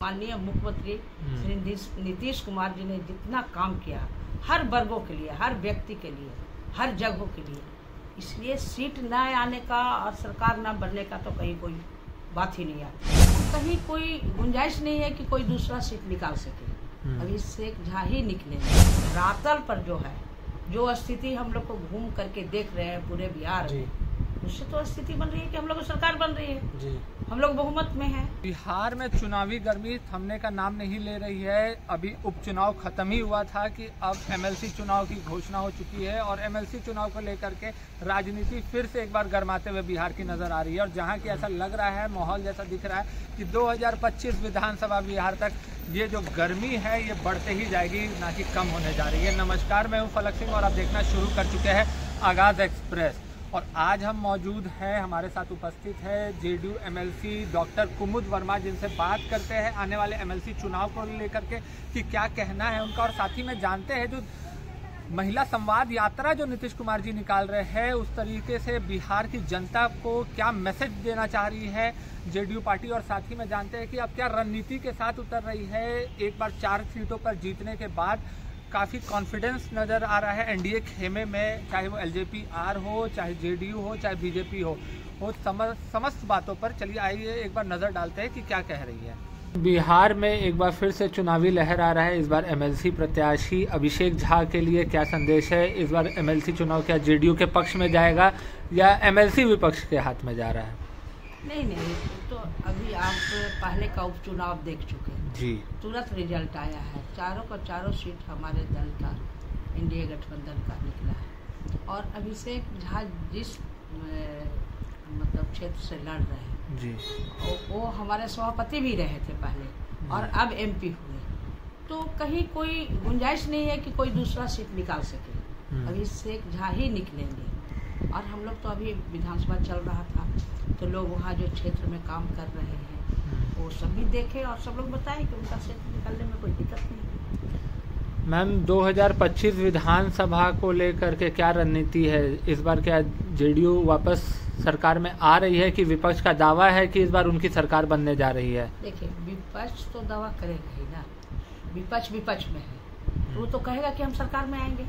माननीय मुख्यमंत्री श्री नीतीश कुमार जी ने जितना काम किया हर वर्गों के लिए, हर व्यक्ति के लिए, हर जगहों के लिए, इसलिए सीट न आने का और सरकार न बनने का तो कहीं कोई बात ही नहीं आती। कहीं कोई गुंजाइश नहीं है कि कोई दूसरा सीट निकाल सके। अभी शेख झा ही निकले। रातल पर जो स्थिति हम लोग को घूम करके देख रहे हैं पूरे बिहार में, उससे तो स्थिति बन रही है कि हम लोग को सरकार बन रही है जी। हम लोग बहुमत में हैं। बिहार में चुनावी गर्मी थमने का नाम नहीं ले रही है। अभी उपचुनाव खत्म ही हुआ था कि अब एमएलसी चुनाव की घोषणा हो चुकी है और एमएलसी चुनाव को लेकर के राजनीति फिर से एक बार गर्माते हुए बिहार की नजर आ रही है। और जहां की ऐसा लग रहा है, माहौल जैसा दिख रहा है कि 2025 विधानसभा बिहार तक ये जो गर्मी है ये बढ़ते ही जाएगी, ना कि कम होने जा रही है। नमस्कार, मैं हूँ फलक सिंह और आप देखना शुरू कर चुके हैं आगाज एक्सप्रेस। और आज हम मौजूद हैं, हमारे साथ उपस्थित है JDU MLC doctor Kumud Verma, जिनसे बात करते हैं आने वाले एमएलसी चुनाव को लेकर के कि क्या कहना है उनका। और साथ ही में जानते हैं जो महिला संवाद यात्रा जो नीतीश कुमार जी निकाल रहे हैं, उस तरीके से बिहार की जनता को क्या मैसेज देना चाह रही है जेडीयू पार्टी। और साथ ही में जानते हैं कि अब क्या रणनीति के साथ उतर रही है। एक बार 4 सीटों पर जीतने के बाद काफ़ी कॉन्फिडेंस नज़र आ रहा है एनडीए खेमे में, चाहे वो एलजेपी आर हो, चाहे जेडीयू हो, चाहे बीजेपी हो, वो समस्त बातों पर चलिए आइए एक बार नज़र डालते हैं कि क्या कह रही है। बिहार में एक बार फिर से चुनावी लहर आ रहा है। इस बार एमएलसी प्रत्याशी अभिषेक झा के लिए क्या संदेश है? इस बार एमएलसी चुनाव क्या जेडीयू के पक्ष में जाएगा या एमएलसी विपक्ष के हाथ में जा रहा है? नहीं, तो अभी आप पहले का उपचुनाव देख चुके हैं जी। तुरंत रिजल्ट आया है, चारों का चारों सीट हमारे दल का, एनडीए गठबंधन का निकला है। और अभिषेक झा जिस मतलब क्षेत्र से लड़ रहे हैं जी, वो हमारे सभापति भी रहे थे पहले और अब एमपी हुए, तो कहीं कोई गुंजाइश नहीं है कि कोई दूसरा सीट निकाल सके। अभिषेक झा ही निकलेंगे। और हम लोग तो अभी विधानसभा चल रहा था तो लोग वहाँ जो क्षेत्र में काम कर रहे हैं वो सब भी देखे और सब लोग बताएं कि उनका क्षेत्र निकालने में कोई दिक्कत नहीं। मैम, 2025 विधानसभा को लेकर के क्या रणनीति है? इस बार क्या जेडीयू वापस सरकार में आ रही है कि विपक्ष का दावा है कि इस बार उनकी सरकार बनने जा रही है? देखिए, विपक्ष तो दावा करेगा ही ना, विपक्ष में है तो वो तो कहेगा कि हम सरकार में आएंगे।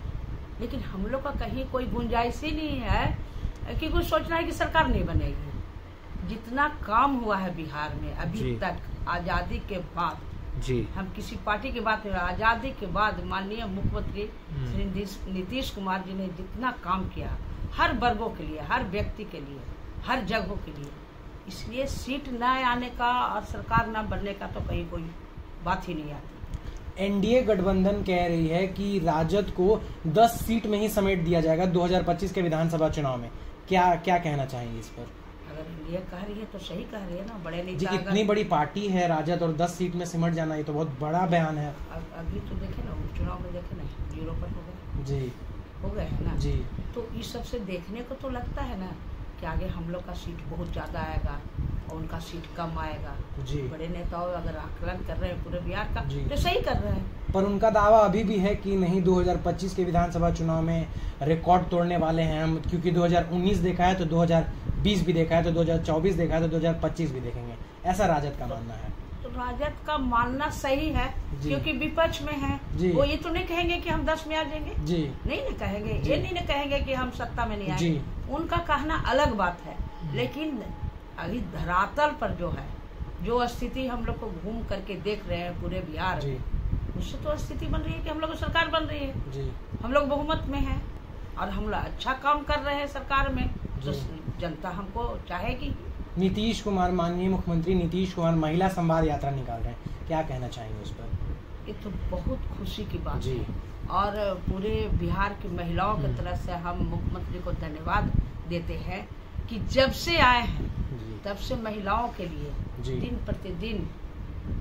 लेकिन हम लोग का कहीं कोई गुंजाइश ही नहीं है कि कुछ सोचना है कि सरकार नहीं बनेगी। जितना काम हुआ है बिहार में अभी तक आजादी के बाद जी, हम किसी पार्टी की बात नहीं, आजादी के बाद माननीय मुख्यमंत्री श्री नीतीश कुमार जी ने जितना काम किया हर वर्गों के लिए, हर व्यक्ति के लिए, हर जगहों के लिए, इसलिए सीट न आने का और सरकार न बनने का तो कहीं कोई बात ही नहीं आती। एनडीए गठबंधन कह रही है कि राजद को 10 सीट में ही समेट दिया जाएगा 2025 के विधानसभा चुनाव में। क्या कहना चाहेंगे इस पर? अगर एनडीए कह रही है तो सही कह रही है ना। बड़े नेता जी, इतनी बड़ी पार्टी है राजद और 10 सीट में सिमट जाना, ये तो बहुत बड़ा बयान है। अभी तो देखे ना, उपचुनाव में देखे ना, 0 पर हो गए है ना जी। तो इस सब से देखने को तो लगता है ना कि आगे हम लोग का सीट बहुत ज्यादा आएगा और उनका सीट कम आएगा जी। बड़े नेताओं अगर आकलन कर रहे हैं पूरे बिहार का तो सही कर रहे हैं। पर उनका दावा अभी भी है कि नहीं, 2025 के विधानसभा चुनाव में रिकॉर्ड तोड़ने वाले हैं हम, क्योंकि 2019 देखा है तो 2020 भी देखा है, तो 2024 देखा है तो 2025 भी देखेंगे, ऐसा राजद का मानना है। तो राजद का मानना सही है क्योंकि विपक्ष में है, वो ये तो नहीं कहेंगे कि हम 10 में आ जाएंगे जी, नहीं ना कहेंगे, ये नहीं ना कहेंगे कि हम सत्ता में नहीं आएंगे, उनका कहना अलग बात है। लेकिन अभी धरातल पर जो स्थिति हम लोग को घूम करके देख रहे हैं पूरे बिहार में, उससे तो स्थिति बन रही है कि हम लोग को सरकार बन रही है जी। हम लोग बहुमत में हैं और हम लोग अच्छा काम कर रहे हैं सरकार में, तो जनता हमको चाहेगी। नीतीश कुमार, माननीय मुख्यमंत्री नीतीश कुमार महिला संवाद यात्रा निकाल रहे हैं, क्या कहना चाहेंगे उस पर? ये तो बहुत खुशी की बात है और पूरे बिहार की महिलाओं की तरफ से हम मुख्यमंत्री को धन्यवाद देते हैं कि जब से आए हैं तब से महिलाओं के लिए दिन प्रतिदिन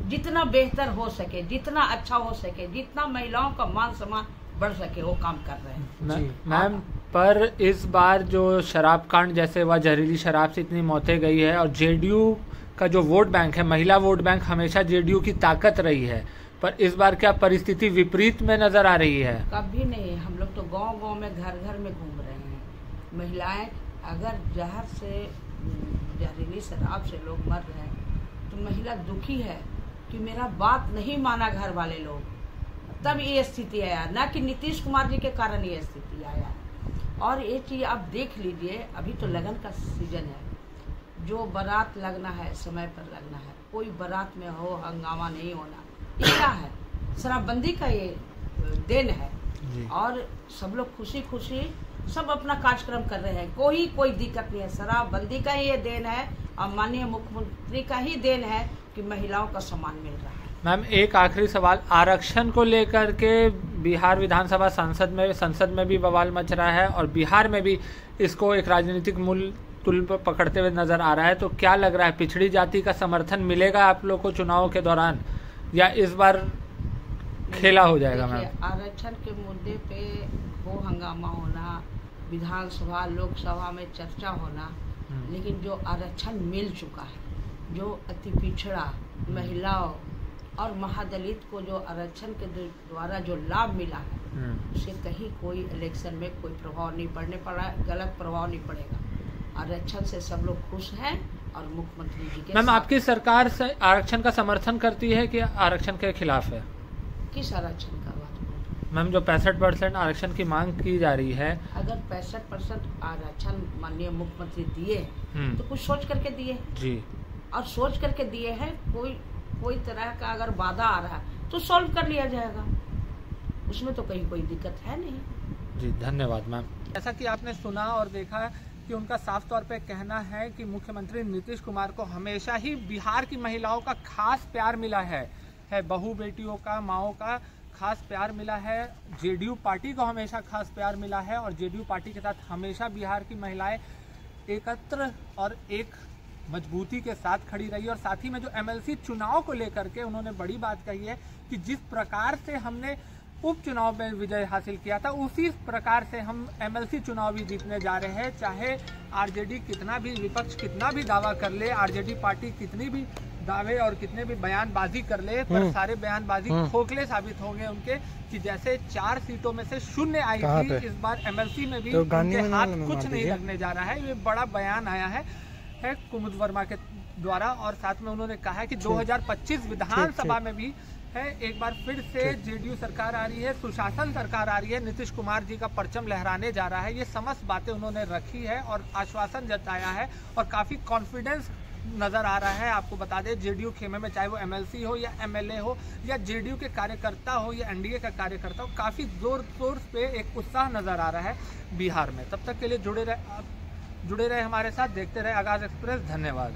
जितना बेहतर हो सके, जितना अच्छा हो सके, जितना महिलाओं का मान सम्मान बढ़ सके वो काम कर रहे हैं। मैम, पर इस बार जो शराब कांड जैसे वह जहरीली शराब से इतनी मौतें गई है और जेडीयू का जो वोट बैंक है, महिला वोट बैंक हमेशा जेडीयू की ताकत रही है, पर इस बार क्या परिस्थिति विपरीत में नजर आ रही है? कभी नहीं, हम लोग तो गांव-गांव में घर-घर में घूम रहे हैं। महिलाएं अगर जहर से, जहरीली शराब से लोग मर रहे हैं तो महिला दुखी है कि मेरा बात नहीं माना घर वाले लोग, तब ये स्थिति आया, ना कि नीतीश कुमार जी के कारण ये स्थिति आया। और ये चीज आप देख लीजिए, अभी तो लगन का सीजन है, जो बारात लगना है समय पर लगना है, कोई बारात में हो हंगामा नहीं होना, ये क्या है? शराबबंदी का ये देन है जी। और सब लोग खुशी खुशी सब अपना कार्यक्रम कर रहे हैं, कोई दिक्कत नहीं है। शराबबंदी का ये देन है और माननीय मुख्यमंत्री का ही देन है कि महिलाओं का सम्मान मिल रहा है। मैम एक आखिरी सवाल, आरक्षण को लेकर के बिहार विधानसभा संसद में भी बवाल मच रहा है और बिहार में भी इसको एक राजनीतिक मूल तुल पर पकड़ते हुए नजर आ रहा है, तो क्या लग रहा है पिछड़ी जाति का समर्थन मिलेगा आप लोग को चुनाव के दौरान, या इस बार खेला हो जाएगा? मैम आरक्षण के मुद्दे पे हो हंगामा होना, विधानसभा लोकसभा में चर्चा होना, लेकिन जो आरक्षण मिल चुका है, जो अति पिछड़ा महिलाओं और महादलित को जो आरक्षण के द्वारा जो लाभ मिला है, उसे कहीं कोई इलेक्शन में कोई प्रभाव नहीं पड़ने पड़ा, गलत प्रभाव नहीं पड़ेगा। आरक्षण से सब लोग खुश हैं और मुख्यमंत्री जी के मैम आपकी सरकार से आरक्षण का समर्थन करती है कि आरक्षण के खिलाफ है? किस आरक्षण का बात? मैम जो 65% आरक्षण की मांग की जा रही है, अगर 65% आरक्षण माननीय मुख्यमंत्री दिए तो कुछ सोच करके दिए जी, और सोच करके दिए हैं। कोई तरह का अगर बाधा आ रहा है तो सॉल्व कर लिया जाएगा, उसमें तो कहीं कोई दिक्कत है नहीं। जी धन्यवाद मैम। जैसा कि आपने सुना और देखा कि उनका साफ तौर पे कहना है कि मुख्यमंत्री नीतीश कुमार को हमेशा ही बिहार की महिलाओं का खास प्यार मिला है बहू बेटियों का, माओं का खास प्यार मिला है, जेडीयू पार्टी को हमेशा खास प्यार मिला है और जेडीयू पार्टी के साथ हमेशा बिहार की महिलाएं एकत्र और एक मजबूती के साथ खड़ी रही। और साथ ही में जो एमएलसी चुनाव को लेकर के उन्होंने बड़ी बात कही है कि जिस प्रकार से हमने उपचुनाव में विजय हासिल किया था, उसी प्रकार से हम एमएलसी चुनाव भी जीतने जा रहे हैं। चाहे आरजेडी कितना भी, विपक्ष कितना भी दावा कर ले, आरजेडी पार्टी कितनी भी दावे और कितने भी बयानबाजी कर ले, पर सारे बयानबाजी खोखले साबित होंगे उनके, कि जैसे 4 सीटों में से 0 आई थी, इस बार एमएलसी में भी तो उनके हाथ कुछ नहीं लगने जा रहा है। ये बड़ा बयान आया है कुमुद वर्मा के द्वारा। और साथ में उन्होंने कहा है कि 2025 विधानसभा में भी है एक बार फिर से जेडीयू सरकार आ रही है, सुशासन सरकार आ रही है, नीतीश कुमार जी का परचम लहराने जा रहा है। ये समस्त बातें उन्होंने रखी है और आश्वासन जताया है और काफी कॉन्फिडेंस नजर आ रहा है। आपको बता दें जेडीयू खेमे में, चाहे वो एमएलसी हो या एमएलए हो या जेडीयू के कार्यकर्ता हो या एनडीए का कार्यकर्ता हो, काफी जोर शोर पे एक उत्साह नजर आ रहा है बिहार में। तब तक के लिए जुड़े रहे हमारे साथ, देखते रहे आगाज एक्सप्रेस। धन्यवाद।